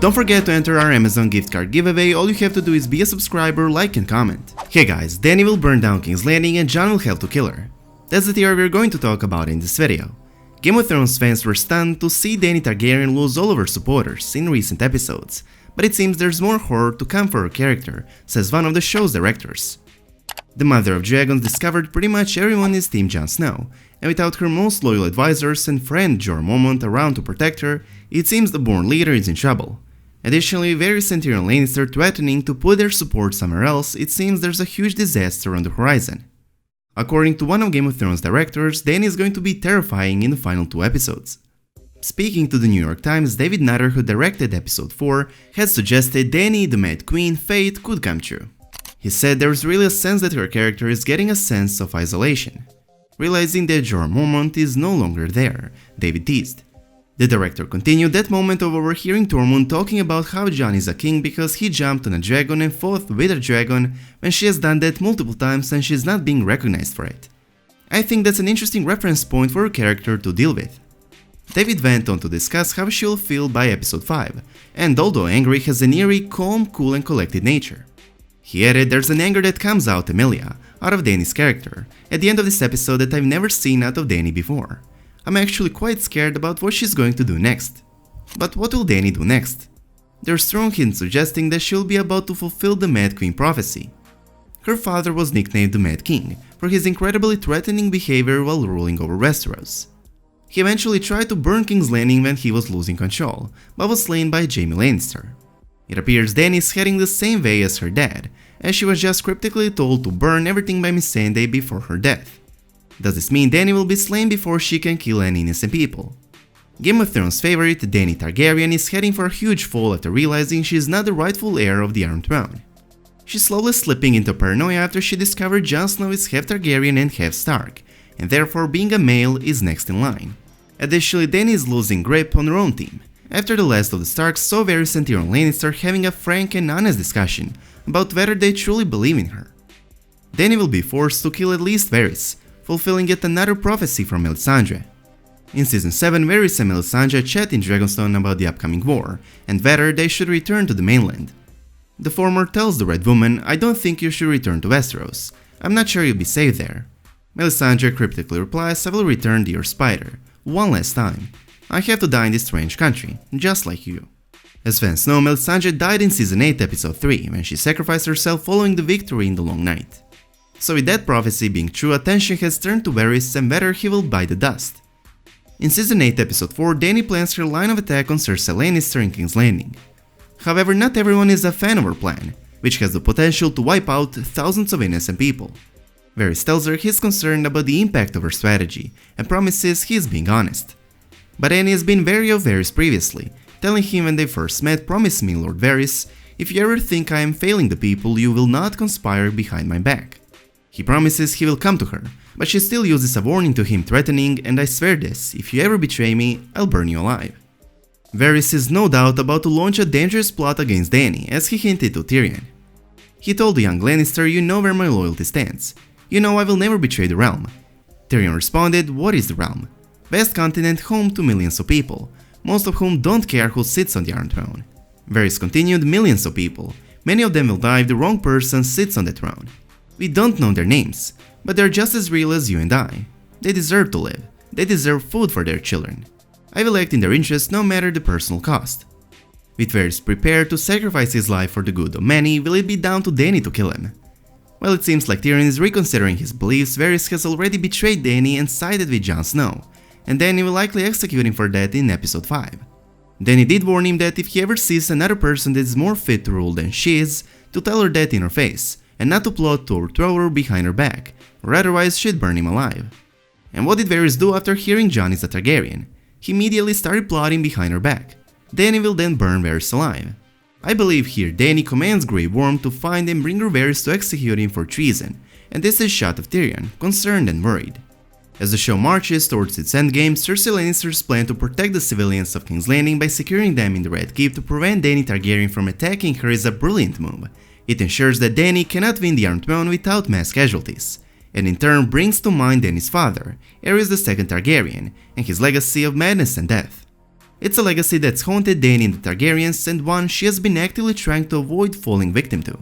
Don't forget to enter our Amazon gift card giveaway. All you have to do is be a subscriber, like and comment. Hey guys, Dany will burn down King's Landing and Jon will have to kill her. That's the theory we're going to talk about in this video. Game of Thrones fans were stunned to see Dany Targaryen lose all of her supporters in recent episodes, but it seems there's more horror to come for her character, says one of the show's directors. The Mother of Dragons discovered pretty much everyone is Team Jon Snow, and without her most loyal advisors and friend Jorah Mormont around to protect her, it seems the born leader is in trouble. Additionally, Varys and Tyrion Lannister threatening to put their support somewhere else, it seems there's a huge disaster on the horizon. According to one of Game of Thrones directors, Dany is going to be terrifying in the final 2 episodes. Speaking to the New York Times, David Nutter, who directed episode 4, had suggested Dany, the Mad Queen, fate could come true. He said there's really a sense that her character is getting a sense of isolation. Realizing that Jorah Mormont is no longer there, David teased. The director continued that moment of overhearing Tormund talking about how Jon is a king because he jumped on a dragon and fought with a dragon when she has done that multiple times and she's not being recognized for it. I think that's an interesting reference point for her character to deal with. David went on to discuss how she'll feel by episode 5, and although angry, has an eerie, calm, cool and collected nature. He added there's an anger that comes out Emilia, out of Dany's character, at the end of this episode that I've never seen out of Dany before. I'm actually quite scared about what she's going to do next. But what will Dany do next? There are strong hints suggesting that she'll be about to fulfill the Mad Queen prophecy. Her father was nicknamed the Mad King for his incredibly threatening behavior while ruling over Westeros. He eventually tried to burn King's Landing when he was losing control, but was slain by Jaime Lannister. It appears Dany is heading the same way as her dad, as she was just cryptically told to burn everything by Missandei before her death. Does this mean Dany will be slain before she can kill any innocent people? Game of Thrones favorite Dany Targaryen is heading for a huge fall after realizing she is not the rightful heir of the Iron Throne. She's slowly slipping into paranoia after she discovered Jon Snow is half Targaryen and half Stark, and therefore being a male is next in line. Additionally, Dany is losing grip on her own team, after the last of the Starks saw Varys and Tyrion Lannister having a frank and honest discussion about whether they truly believe in her. Dany will be forced to kill at least Varys, fulfilling yet another prophecy from Melisandre. In Season 7, Varys and Melisandre chat in Dragonstone about the upcoming war, and whether they should return to the mainland. The former tells the Red Woman, I don't think you should return to Westeros, I'm not sure you'll be safe there. Melisandre cryptically replies, I will return, dear Spider, one last time. I have to die in this strange country, just like you. As fans know, Melisandre died in Season 8 Episode 3, when she sacrificed herself following the victory in the Long Night. So with that prophecy being true, attention has turned to Varys and whether he will bite the dust. In Season 8 Episode 4, Dany plans her line of attack on Cersei Lannister in King's Landing. However, not everyone is a fan of her plan, which has the potential to wipe out thousands of innocent people. Varys tells her he's concerned about the impact of her strategy and promises he's being honest. But Dany has been wary of Varys previously, telling him when they first met, promise me, Lord Varys, if you ever think I am failing the people, you will not conspire behind my back. He promises he will come to her, but she still uses a warning to him threatening, and I swear this, if you ever betray me, I'll burn you alive. Varys is no doubt about to launch a dangerous plot against Dany, as he hinted to Tyrion. He told the young Lannister, you know where my loyalty stands. You know I will never betray the realm. Tyrion responded, what is the realm? Vast continent home to millions of people, most of whom don't care who sits on the Iron Throne. Varys continued, millions of people, many of them will die if the wrong person sits on the throne. We don't know their names, but they're just as real as you and I. They deserve to live, they deserve food for their children. I will act in their interest no matter the personal cost. With Varys prepared to sacrifice his life for the good of many, will it be down to Dany to kill him? Well, it seems like Tyrion is reconsidering his beliefs. Varys has already betrayed Dany and sided with Jon Snow, and Dany will likely execute him for that in episode 5. Dany did warn him that if he ever sees another person that is more fit to rule than she is, to tell her that in her face, and not to plot to overthrow her behind her back, or otherwise she'd burn him alive. And what did Varys do after hearing Jon is a Targaryen? He immediately started plotting behind her back. Dany will then burn Varys alive. I believe here Dany commands Grey Worm to find and bring her Varys to execute him for treason, and this is shot of Tyrion, concerned and worried. As the show marches towards its endgame, Cersei Lannister's plan to protect the civilians of King's Landing by securing them in the Red Keep to prevent Dany Targaryen from attacking her is a brilliant move. It ensures that Dany cannot win the Iron Throne without mass casualties, and in turn brings to mind Dany's father, Aerys II Targaryen, and his legacy of madness and death. It's a legacy that's haunted Dany and the Targaryens, and one she has been actively trying to avoid falling victim to.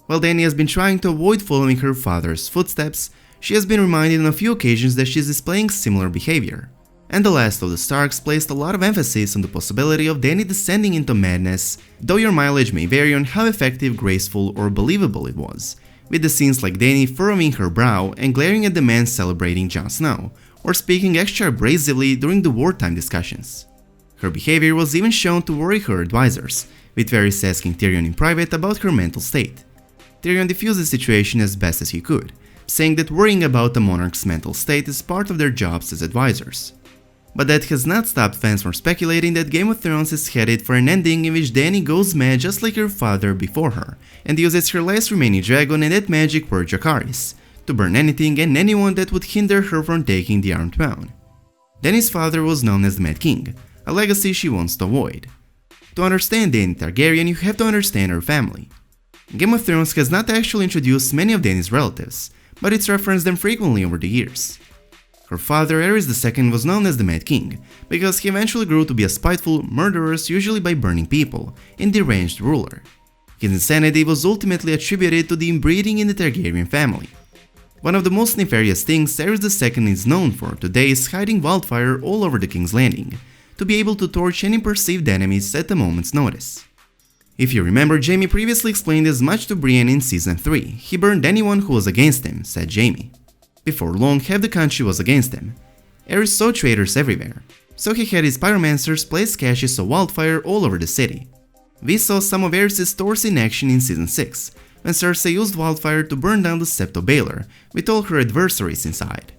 While Dany has been trying to avoid following her father's footsteps, she has been reminded on a few occasions that she is displaying similar behavior. And the last of the Starks placed a lot of emphasis on the possibility of Dany descending into madness, though your mileage may vary on how effective, graceful, or believable it was, with the scenes like Dany furrowing her brow and glaring at the man celebrating Jon Snow, or speaking extra abrasively during the wartime discussions. Her behavior was even shown to worry her advisors, with Varys asking Tyrion in private about her mental state. Tyrion diffused the situation as best as he could, saying that worrying about a monarch's mental state is part of their jobs as advisors. But that has not stopped fans from speculating that Game of Thrones is headed for an ending in which Dany goes mad just like her father before her, and uses her last remaining dragon and that magic word Dracarys, to burn anything and anyone that would hinder her from taking the Iron Throne. Dany's father was known as the Mad King, a legacy she wants to avoid. To understand Dany Targaryen, you have to understand her family. Game of Thrones has not actually introduced many of Dany's relatives, but it's referenced them frequently over the years. Her father, Aerys II, was known as the Mad King, because he eventually grew to be a spiteful, murderous, usually by burning people, and deranged ruler. His insanity was ultimately attributed to the inbreeding in the Targaryen family. One of the most nefarious things Aerys II is known for today is hiding wildfire all over the King's Landing, to be able to torch any perceived enemies at a moment's notice. If you remember, Jaime previously explained as much to Brienne in Season 3, he burned anyone who was against him, said Jaime. Before long, half the country was against him. Aerys saw traitors everywhere, so he had his pyromancers place caches of wildfire all over the city. We saw some of Aerys' Thors in action in Season 6, when Cersei used wildfire to burn down the Sept of Baelor, with all her adversaries inside.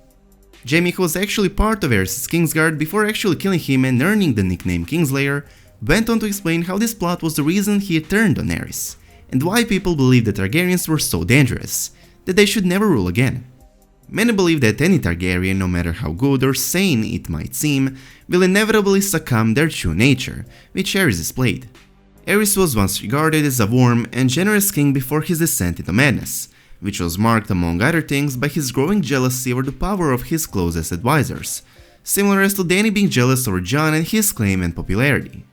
Jaime, who was actually part of Aerys' Kingsguard before actually killing him and earning the nickname Kingslayer, went on to explain how this plot was the reason he turned on Aerys, and why people believed the Targaryens were so dangerous, that they should never rule again. Many believe that any Targaryen, no matter how good or sane it might seem, will inevitably succumb their true nature, which Aerys displayed. Aerys was once regarded as a warm and generous king before his descent into madness, which was marked among other things by his growing jealousy over the power of his closest advisors, similar as to Dany being jealous over Jon and his claim and popularity.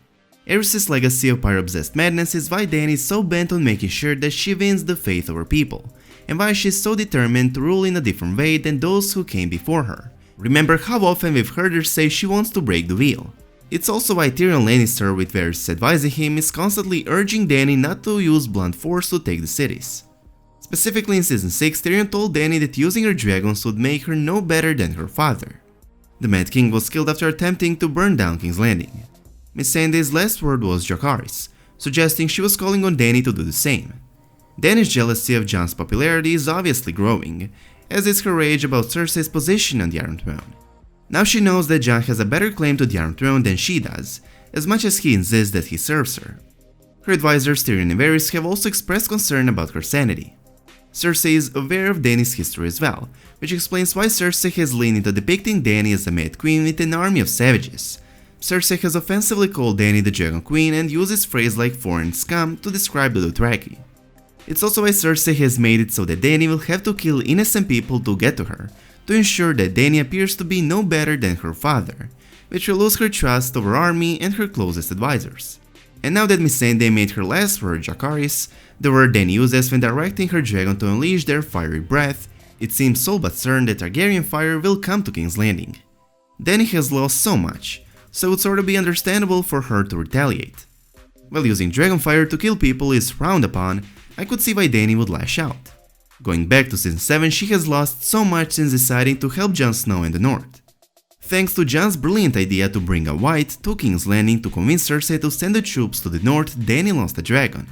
Aerys' legacy of pyro-obsessed madness is why Dany is so bent on making sure that she wins the faith of her people, and why she is so determined to rule in a different way than those who came before her. Remember how often we've heard her say she wants to break the wheel. It's also why Tyrion Lannister, with Varys advising him, is constantly urging Dany not to use blunt force to take the cities. Specifically in Season 6, Tyrion told Dany that using her dragons would make her no better than her father. The Mad King was killed after attempting to burn down King's Landing. Missandei's last word was Dracarys, suggesting she was calling on Dany to do the same. Dany's jealousy of Jon's popularity is obviously growing, as is her rage about Cersei's position on the Iron Throne. Now she knows that Jon has a better claim to the Iron Throne than she does, as much as he insists that he serves her. Her advisors Tyrion and Varys have also expressed concern about her sanity. Cersei is aware of Dany's history as well, which explains why Cersei has leaned into depicting Dany as a Mad Queen with an army of savages. Cersei has offensively called Dany the Dragon Queen and uses phrases like foreign scum to describe the Dothraki. It's also why Cersei has made it so that Dany will have to kill innocent people to get to her, to ensure that Dany appears to be no better than her father, which will lose her trust of her army and her closest advisors. And now that Missandei made her last word Dracarys, the word Dany uses when directing her dragon to unleash their fiery breath, it seems all but certain that Targaryen fire will come to King's Landing. Dany has lost so much, so it would sort of be understandable for her to retaliate. While using dragonfire to kill people is frowned upon, I could see why Dany would lash out. Going back to Season 7, she has lost so much since deciding to help Jon Snow in the north. Thanks to Jon's brilliant idea to bring a white to King's Landing to convince Cersei to send the troops to the north, Dany lost a dragon.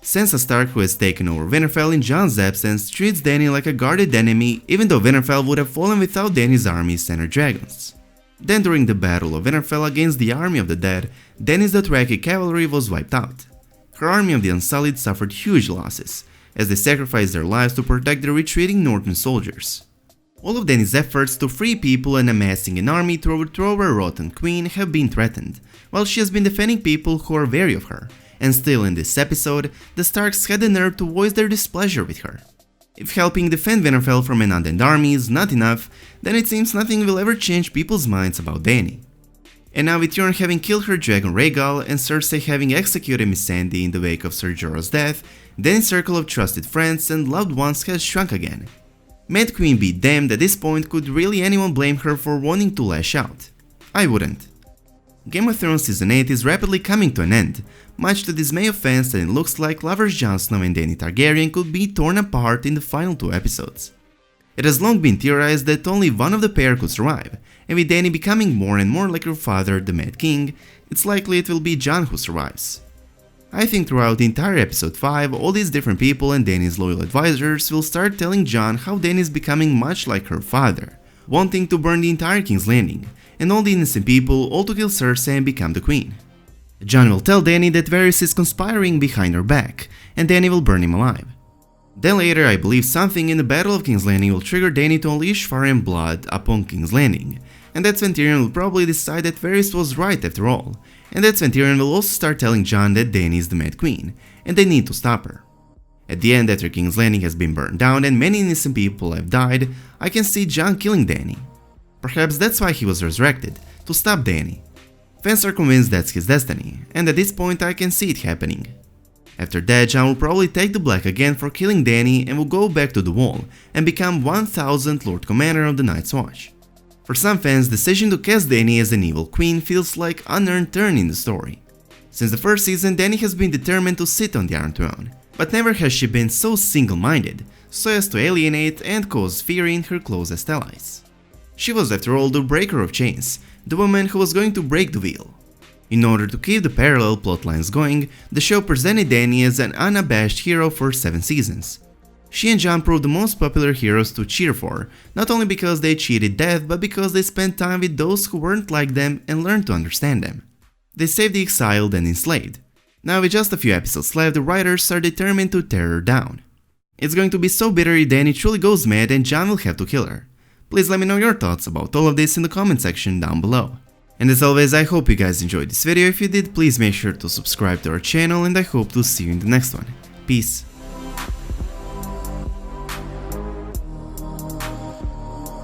Sansa Stark, who has taken over Winterfell in Jon's absence, treats Dany like a guarded enemy, even though Winterfell would have fallen without Dany's armies and her dragons. Then during the Battle of Winterfell against the Army of the Dead, Dany's Dothraki cavalry was wiped out. Her Army of the Unsullied suffered huge losses, as they sacrificed their lives to protect the retreating northern soldiers. All of Dany's efforts to free people and amassing an army to overthrow her rotten queen have been threatened, while she has been defending people who are wary of her, and still in this episode, the Starks had the nerve to voice their displeasure with her. If helping defend Winterfell from an undead army is not enough, then it seems nothing will ever change people's minds about Dany. And now with Jon having killed her dragon Rhaegal and Cersei having executed Missandei in the wake of Ser Jorah's death, Dany's circle of trusted friends and loved ones has shrunk again. Mad Queen be damned, at this point could really anyone blame her for wanting to lash out? I wouldn't. Game of Thrones Season 8 is rapidly coming to an end, much to the dismay of fans, and it looks like lovers Jon Snow and Dany Targaryen could be torn apart in the final 2 episodes. It has long been theorized that only one of the pair could survive, and with Dany becoming more and more like her father, the Mad King, it's likely it will be Jon who survives. I think throughout the entire episode 5, all these different people and Dany's loyal advisors will start telling Jon how Dany is becoming much like her father, wanting to burn the entire King's Landing, and all the innocent people all to kill Cersei and become the queen. Jon will tell Dany that Varys is conspiring behind her back, and Dany will burn him alive. Then later, I believe something in the Battle of King's Landing will trigger Dany to unleash fire and blood upon King's Landing, and that's when Tyrion will probably decide that Varys was right after all, and that's when Tyrion will also start telling Jon that Dany is the Mad Queen, and they need to stop her. At the end, after King's Landing has been burned down and many innocent people have died, I can see Jon killing Dany. Perhaps that's why he was resurrected, to stop Dany. Fans are convinced that's his destiny, and at this point I can see it happening. After that, Jon will probably take the black again for killing Dany and will go back to the Wall and become 1000th Lord Commander of the Night's Watch. For some fans, the decision to cast Dany as an evil queen feels like an unearned turn in the story. Since the first season, Dany has been determined to sit on the Iron Throne, but never has she been so single-minded, so as to alienate and cause fear in her closest allies. She was after all the breaker of chains, the woman who was going to break the wheel. In order to keep the parallel plotlines going, the show presented Dany as an unabashed hero for 7 seasons. She and Jon proved the most popular heroes to cheer for, not only because they cheated death, but because they spent time with those who weren't like them and learned to understand them. They saved the exiled and enslaved. Now with just a few episodes left, the writers are determined to tear her down. It's going to be so bitter if Dany truly goes mad and Jon will have to kill her. Please let me know your thoughts about all of this in the comment section down below. And as always, I hope you guys enjoyed this video. If you did, please make sure to subscribe to our channel, and I hope to see you in the next one. Peace.